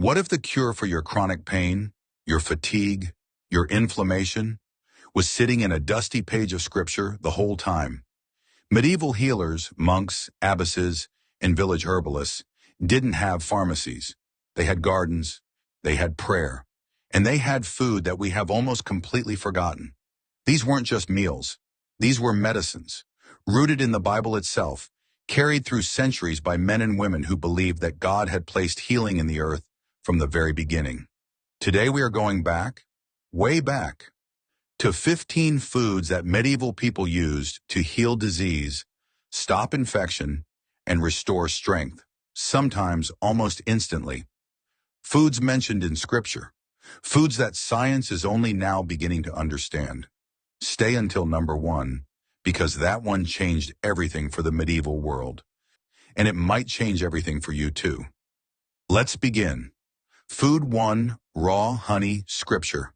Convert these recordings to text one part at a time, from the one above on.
What if the cure for your chronic pain, your fatigue, your inflammation was sitting in a dusty page of scripture the whole time? Medieval healers, monks, abbesses, and village herbalists didn't have pharmacies. They had gardens, they had prayer, and they had food that we have almost completely forgotten. These weren't just meals. These were medicines, rooted in the Bible itself, carried through centuries by men and women who believed that God had placed healing in the earth from the very beginning. Today we are going back, way back, to 15 foods that medieval people used to heal disease, stop infection, and restore strength, sometimes almost instantly. Foods mentioned in Scripture, foods that science is only now beginning to understand. Stay until number 1, because that one changed everything for the medieval world. And it might change everything for you too. Let's begin. Food 1, raw honey, Scripture.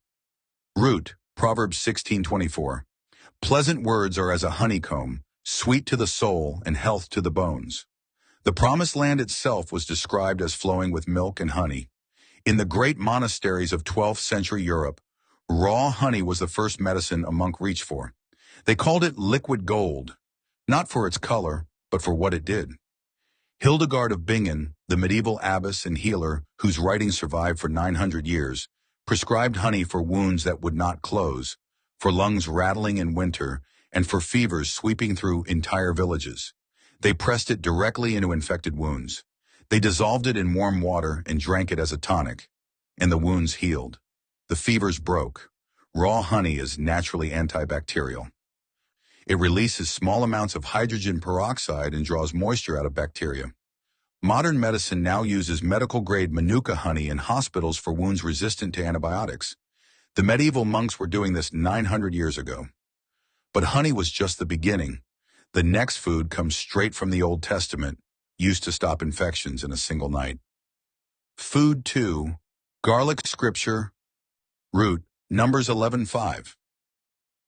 Root, Proverbs 16:24. Pleasant words are as a honeycomb, sweet to the soul and health to the bones. The Promised Land itself was described as flowing with milk and honey. In the great monasteries of 12th century Europe, raw honey was the first medicine a monk reached for. They called it liquid gold, not for its color, but for what it did. Hildegard of Bingen, the medieval abbess and healer whose writings survived for 900 years, prescribed honey for wounds that would not close, for lungs rattling in winter, and for fevers sweeping through entire villages. They pressed it directly into infected wounds. They dissolved it in warm water and drank it as a tonic, and the wounds healed. The fevers broke. Raw honey is naturally antibacterial. It releases small amounts of hydrogen peroxide and draws moisture out of bacteria. Modern medicine now uses medical-grade Manuka honey in hospitals for wounds resistant to antibiotics. The medieval monks were doing this 900 years ago. But honey was just the beginning. The next food comes straight from the Old Testament, used to stop infections in a single night. Food 2, garlic, Scripture. Root, Numbers 11:5.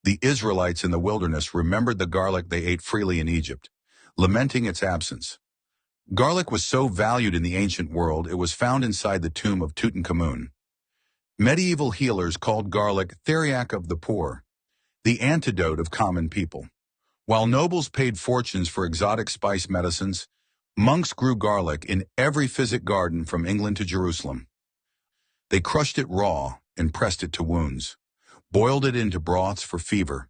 The Israelites in the wilderness remembered the garlic they ate freely in Egypt, lamenting its absence. Garlic was so valued in the ancient world it was found inside the tomb of Tutankhamun. Medieval healers called garlic theriac of the poor, the antidote of common people. While nobles paid fortunes for exotic spice medicines, monks grew garlic in every physic garden from England to Jerusalem. They crushed it raw and pressed it to wounds, boiled it into broths for fever,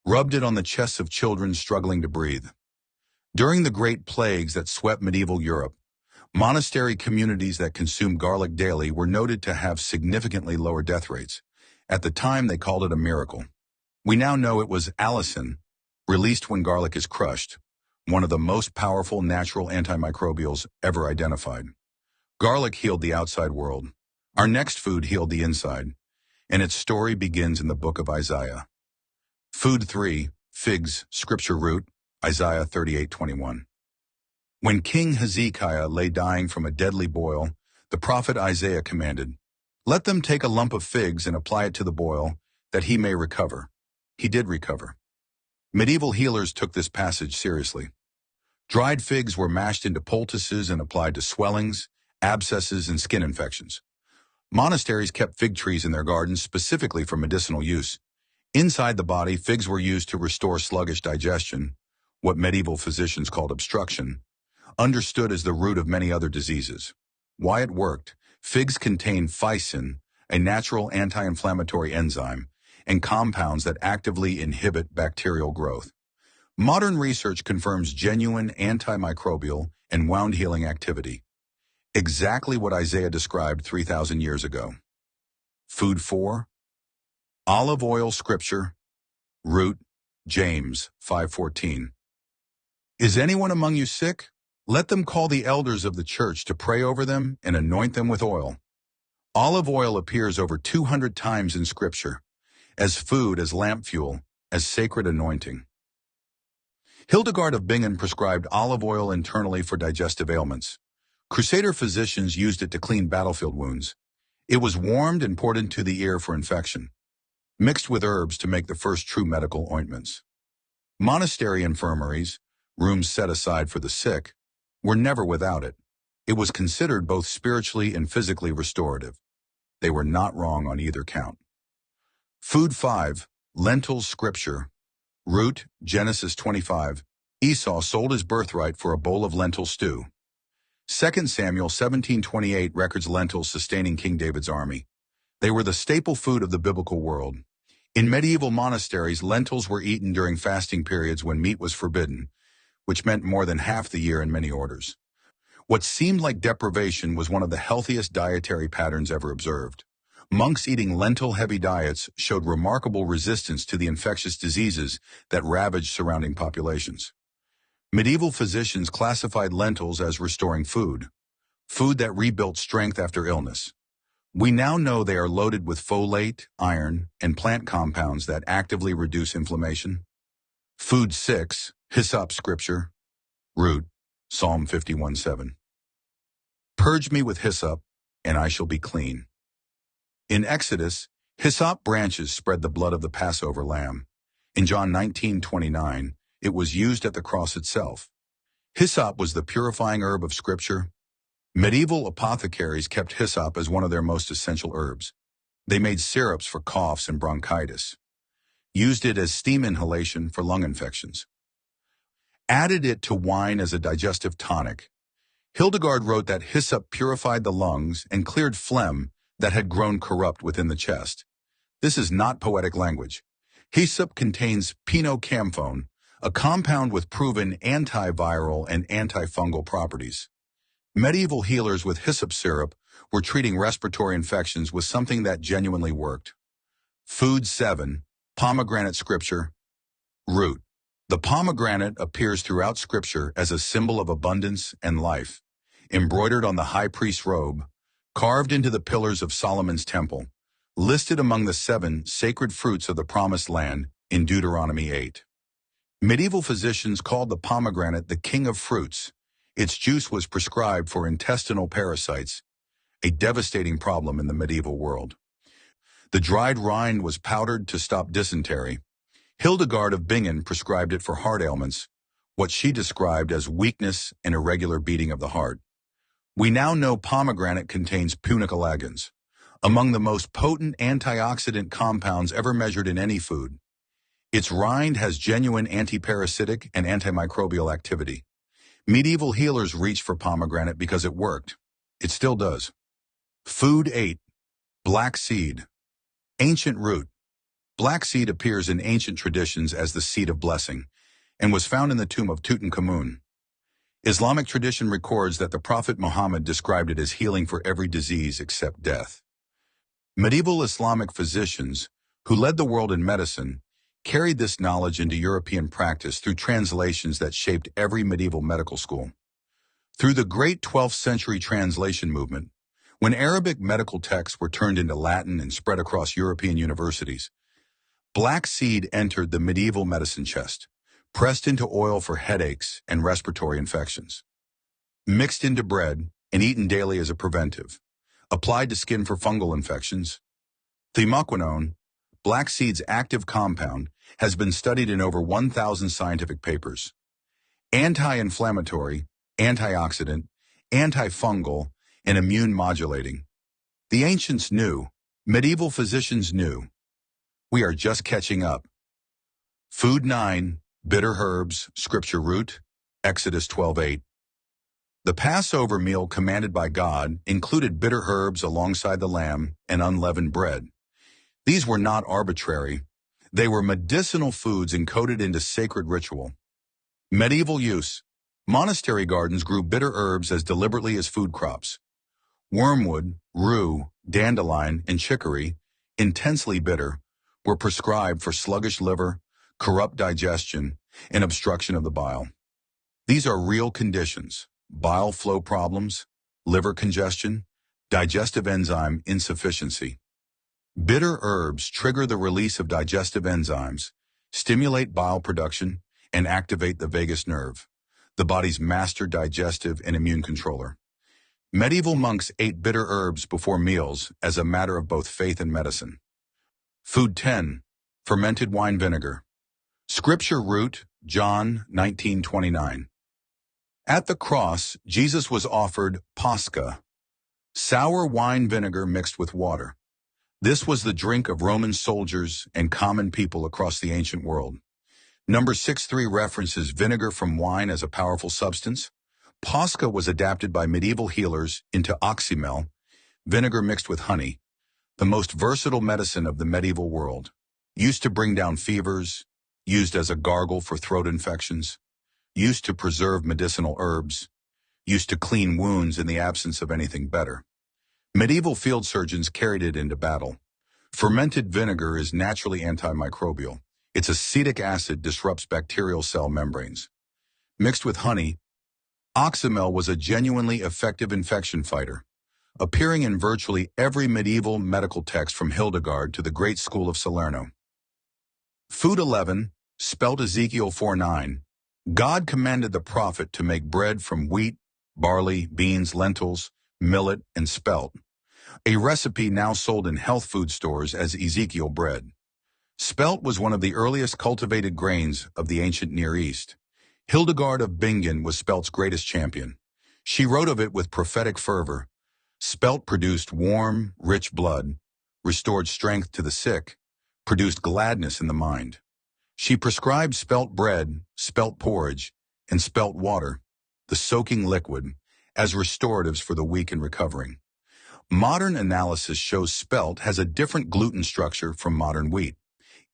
rubbed it on the chests of children struggling to breathe. During the great plagues that swept medieval Europe, monastery communities that consumed garlic daily were noted to have significantly lower death rates. At the time, they called it a miracle. We now know it was allicin, released when garlic is crushed, one of the most powerful natural antimicrobials ever identified. Garlic healed the outside world. Our next food healed the inside, and its story begins in the book of Isaiah. Food 3, figs, Scripture. Root, Isaiah 38:21. When King Hezekiah lay dying from a deadly boil, the prophet Isaiah commanded, "Let them take a lump of figs and apply it to the boil, that he may recover." He did recover. Medieval healers took this passage seriously. Dried figs were mashed into poultices and applied to swellings, abscesses, and skin infections. Monasteries kept fig trees in their gardens specifically for medicinal use. Inside the body, figs were used to restore sluggish digestion, what medieval physicians called obstruction, understood as the root of many other diseases. Why it worked: figs contain phycin, a natural anti-inflammatory enzyme, and compounds that actively inhibit bacterial growth. Modern research confirms genuine antimicrobial and wound-healing activity. Exactly what Isaiah described 3,000 years ago. Food 4, olive oil, Scripture. Root, James 5:14. Is anyone among you sick? Let them call the elders of the church to pray over them and anoint them with oil. Olive oil appears over 200 times in Scripture, as food, as lamp fuel, as sacred anointing. Hildegard of Bingen prescribed olive oil internally for digestive ailments. Crusader physicians used it to clean battlefield wounds. It was warmed and poured into the ear for infection, mixed with herbs to make the first true medical ointments. Monastery infirmaries, rooms set aside for the sick, were never without it. It was considered both spiritually and physically restorative. They were not wrong on either count. Food 5, lentils scripture. Root, Genesis 25. Esau sold his birthright for a bowl of lentil stew. 2 Samuel 17:28 records lentils sustaining King David's army. They were the staple food of the biblical world. In medieval monasteries, lentils were eaten during fasting periods when meat was forbidden, which meant more than half the year in many orders. What seemed like deprivation was one of the healthiest dietary patterns ever observed. Monks eating lentil-heavy diets showed remarkable resistance to the infectious diseases that ravaged surrounding populations. Medieval physicians classified lentils as restoring food that rebuilt strength after illness. We now know they are loaded with folate, iron, and plant compounds that actively reduce inflammation. Food 6, hyssop scripture. Root, Psalm 51:7. Purge me with hyssop, and I shall be clean. In Exodus, hyssop branches spread the blood of the Passover lamb. In John 19:29, it was used at the cross itself. Hyssop was the purifying herb of Scripture. Medieval apothecaries kept hyssop as one of their most essential herbs. They made syrups for coughs and bronchitis, used it as steam inhalation for lung infections, added it to wine as a digestive tonic. Hildegard wrote that hyssop purified the lungs and cleared phlegm that had grown corrupt within the chest. This is not poetic language. Hyssop contains pinocamphone, a compound with proven antiviral and antifungal properties. Medieval healers with hyssop syrup were treating respiratory infections with something that genuinely worked. Food 7, pomegranate scripture. Root. The pomegranate appears throughout Scripture as a symbol of abundance and life. Embroidered on the high priest's robe, carved into the pillars of Solomon's temple, listed among the 7 sacred fruits of the Promised Land in Deuteronomy 8. Medieval physicians called the pomegranate the king of fruits. Its juice was prescribed for intestinal parasites, a devastating problem in the medieval world. The dried rind was powdered to stop dysentery. Hildegard of Bingen prescribed it for heart ailments, what she described as weakness and irregular beating of the heart. We now know pomegranate contains punicalagins, among the most potent antioxidant compounds ever measured in any food. Its rind has genuine antiparasitic and antimicrobial activity. Medieval healers reached for pomegranate because it worked. It still does. Food 8, black seed. Ancient root. Black seed appears in ancient traditions as the seed of blessing, and was found in the tomb of Tutankhamun. Islamic tradition records that the Prophet Muhammad described it as healing for every disease except death. Medieval Islamic physicians, who led the world in medicine, carried this knowledge into European practice through translations that shaped every medieval medical school. Through the great 12th century translation movement, when Arabic medical texts were turned into Latin and spread across European universities, black seed entered the medieval medicine chest, pressed into oil for headaches and respiratory infections, mixed into bread and eaten daily as a preventive, applied to skin for fungal infections. Thimaquinone, black seed's active compound, has been studied in over 1,000 scientific papers. Anti-inflammatory, antioxidant, antifungal, and immune modulating. The ancients knew, medieval physicians knew. We are just catching up. Food 9, bitter herbs, scripture root, Exodus 12:8. The Passover meal commanded by God included bitter herbs alongside the lamb and unleavened bread. These were not arbitrary. They were medicinal foods encoded into sacred ritual. Medieval use. Monastery gardens grew bitter herbs as deliberately as food crops. Wormwood, rue, dandelion, and chicory, intensely bitter, were prescribed for sluggish liver, corrupt digestion, and obstruction of the bile. These are real conditions: bile flow problems, liver congestion, digestive enzyme insufficiency. Bitter herbs trigger the release of digestive enzymes, stimulate bile production, and activate the vagus nerve, the body's master digestive and immune controller. Medieval monks ate bitter herbs before meals as a matter of both faith and medicine. Food 10, fermented wine vinegar. Scripture root, John 19:29. At the cross, Jesus was offered pascha, sour wine vinegar mixed with water. This was the drink of Roman soldiers and common people across the ancient world. Number 63 references vinegar from wine as a powerful substance. Pascha was adapted by medieval healers into oxymel, vinegar mixed with honey, the most versatile medicine of the medieval world. Used to bring down fevers, used as a gargle for throat infections, used to preserve medicinal herbs, used to clean wounds in the absence of anything better. Medieval field surgeons carried it into battle. Fermented vinegar is naturally antimicrobial. Its acetic acid disrupts bacterial cell membranes. Mixed with honey, oxymel was a genuinely effective infection fighter, appearing in virtually every medieval medical text from Hildegard to the Great School of Salerno. Food 11, spelt Ezekiel 4:9. God commanded the prophet to make bread from wheat, barley, beans, lentils, millet, and spelt, a recipe now sold in health food stores as Ezekiel bread. Spelt was one of the earliest cultivated grains of the ancient Near East. Hildegard of Bingen was spelt's greatest champion. She wrote of it with prophetic fervor. Spelt produced warm, rich blood, restored strength to the sick, produced gladness in the mind. She prescribed spelt bread, spelt porridge, and spelt water, the soaking liquid, as restoratives for the weak and recovering. Modern analysis shows spelt has a different gluten structure from modern wheat,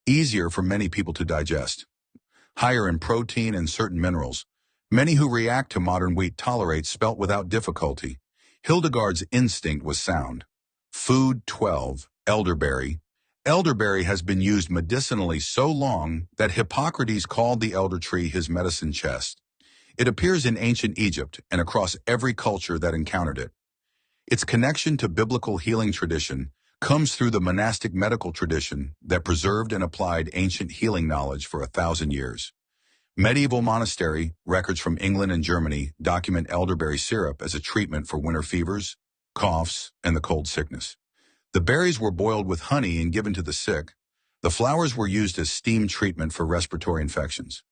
easier for many people to digest, higher in protein and certain minerals. Many who react to modern wheat tolerate spelt without difficulty. Hildegard's instinct was sound. Food 12, elderberry. Elderberry has been used medicinally so long that Hippocrates called the elder tree his medicine chest. It appears in ancient Egypt and across every culture that encountered it. Its connection to biblical healing tradition comes through the monastic medical tradition that preserved and applied ancient healing knowledge for 1,000 years. Medieval monastery records from England and Germany document elderberry syrup as a treatment for winter fevers, coughs, and the cold sickness. The berries were boiled with honey and given to the sick. The flowers were used as steam treatment for respiratory infections.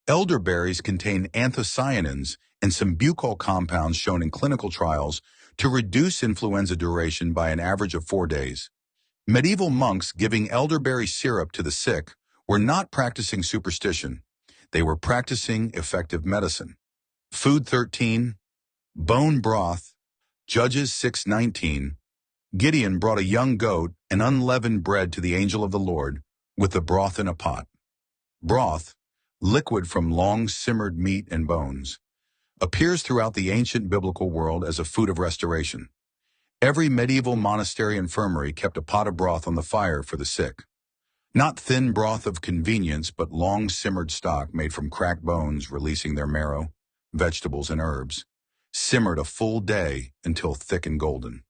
Elderberries contain anthocyanins and some buccal compounds shown in clinical trials to reduce influenza duration by an average of 4 days. Medieval monks giving elderberry syrup to the sick were not practicing superstition. They were practicing effective medicine. Food 13, bone broth. Judges 6:19. Gideon brought a young goat and unleavened bread to the angel of the Lord, with the broth in a pot. Broth, liquid from long-simmered meat and bones, appears throughout the ancient biblical world as a food of restoration. Every medieval monastery infirmary kept a pot of broth on the fire for the sick. Not thin broth of convenience, but long-simmered stock made from cracked bones releasing their marrow, vegetables, and herbs, simmered a full day until thick and golden.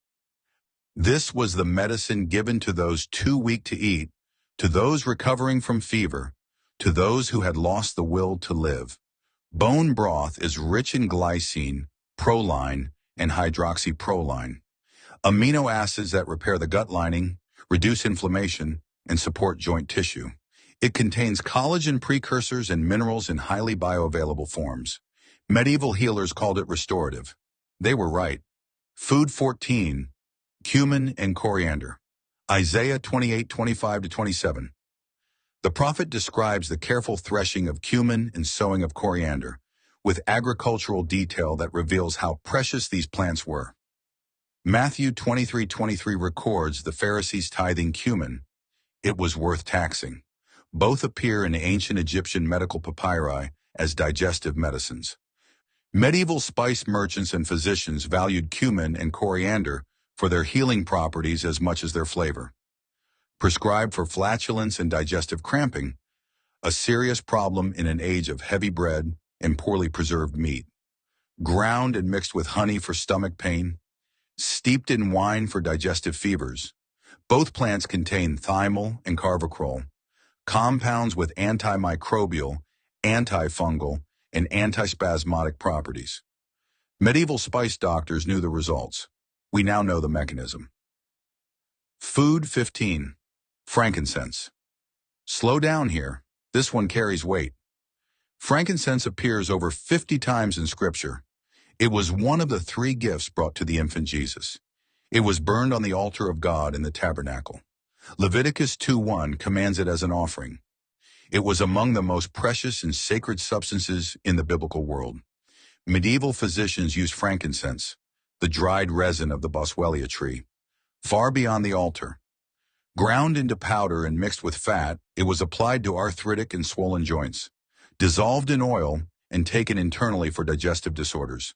This was the medicine given to those too weak to eat, to those recovering from fever, to those who had lost the will to live. Bone broth is rich in glycine, proline, and hydroxyproline, amino acids that repair the gut lining, reduce inflammation, and support joint tissue. It contains collagen precursors and minerals in highly bioavailable forms. Medieval healers called it restorative. They were right. Food 14, cumin and coriander. Isaiah 28:25-27. The prophet describes the careful threshing of cumin and sowing of coriander, with agricultural detail that reveals how precious these plants were. Matthew 23:23 records the Pharisees tithing cumin. It was worth taxing. Both appear in ancient Egyptian medical papyri as digestive medicines. Medieval spice merchants and physicians valued cumin and coriander for their healing properties as much as their flavor. Prescribed for flatulence and digestive cramping, a serious problem in an age of heavy bread and poorly preserved meat. Ground and mixed with honey for stomach pain, steeped in wine for digestive fevers. Both plants contain thymol and carvacrol, compounds with antimicrobial, antifungal, and antispasmodic properties. Medieval spice doctors knew the results. We now know the mechanism. Food 15, frankincense. Slow down here. This one carries weight. Frankincense appears over 50 times in Scripture. It was one of the 3 gifts brought to the infant Jesus. It was burned on the altar of God in the tabernacle. Leviticus 2:1 commands it as an offering. It was among the most precious and sacred substances in the biblical world. Medieval physicians used frankincense, the dried resin of the boswellia tree, far beyond the altar. Ground into powder and mixed with fat, it was applied to arthritic and swollen joints, dissolved in oil, and taken internally for digestive disorders,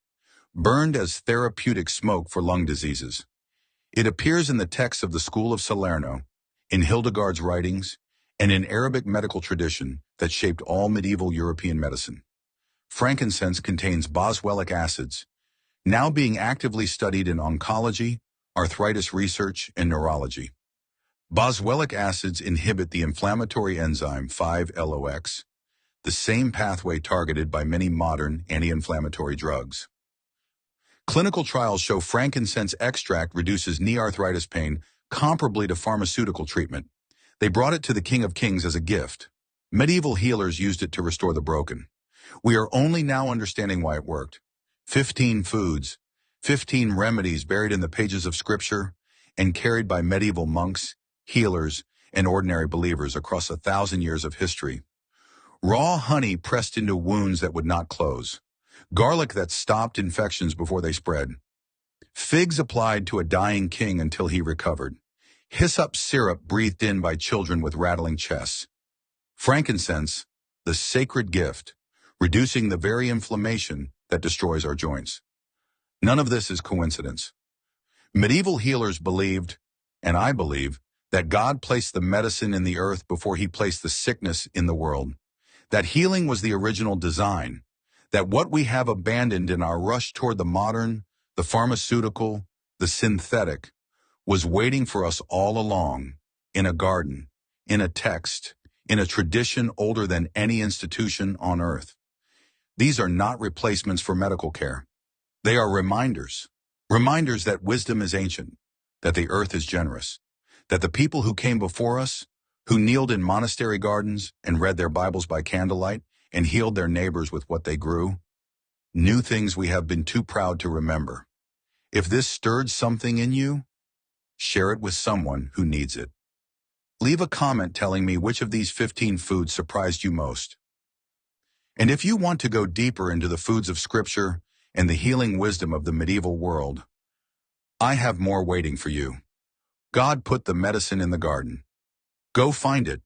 burned as therapeutic smoke for lung diseases. It appears in the texts of the School of Salerno, in Hildegard's writings, and in Arabic medical tradition that shaped all medieval European medicine. Frankincense contains boswellic acids, now being actively studied in oncology, arthritis research, and neurology. Boswellic acids inhibit the inflammatory enzyme 5-LOX, the same pathway targeted by many modern anti-inflammatory drugs. Clinical trials show frankincense extract reduces knee arthritis pain comparably to pharmaceutical treatment. They brought it to the King of Kings as a gift. Medieval healers used it to restore the broken. We are only now understanding why it worked. 15 foods, 15 remedies buried in the pages of Scripture and carried by medieval monks, healers, and ordinary believers across 1,000 years of history. Raw honey pressed into wounds that would not close. Garlic that stopped infections before they spread. Figs applied to a dying king until he recovered. Hyssop syrup breathed in by children with rattling chests. Frankincense, the sacred gift, reducing the very inflammation that destroys our joints. None of this is coincidence. Medieval healers believed, and I believe, that God placed the medicine in the earth before he placed the sickness in the world. That healing was the original design. That what we have abandoned in our rush toward the modern, the pharmaceutical, the synthetic, was waiting for us all along, in a garden, in a text, in a tradition older than any institution on earth. These are not replacements for medical care. They are reminders. Reminders that wisdom is ancient, that the earth is generous, that the people who came before us, who kneeled in monastery gardens and read their Bibles by candlelight and healed their neighbors with what they grew, knew things we have been too proud to remember. If this stirred something in you, share it with someone who needs it. Leave a comment telling me which of these 15 foods surprised you most. And if you want to go deeper into the foods of Scripture and the healing wisdom of the medieval world, I have more waiting for you. God put the medicine in the garden. Go find it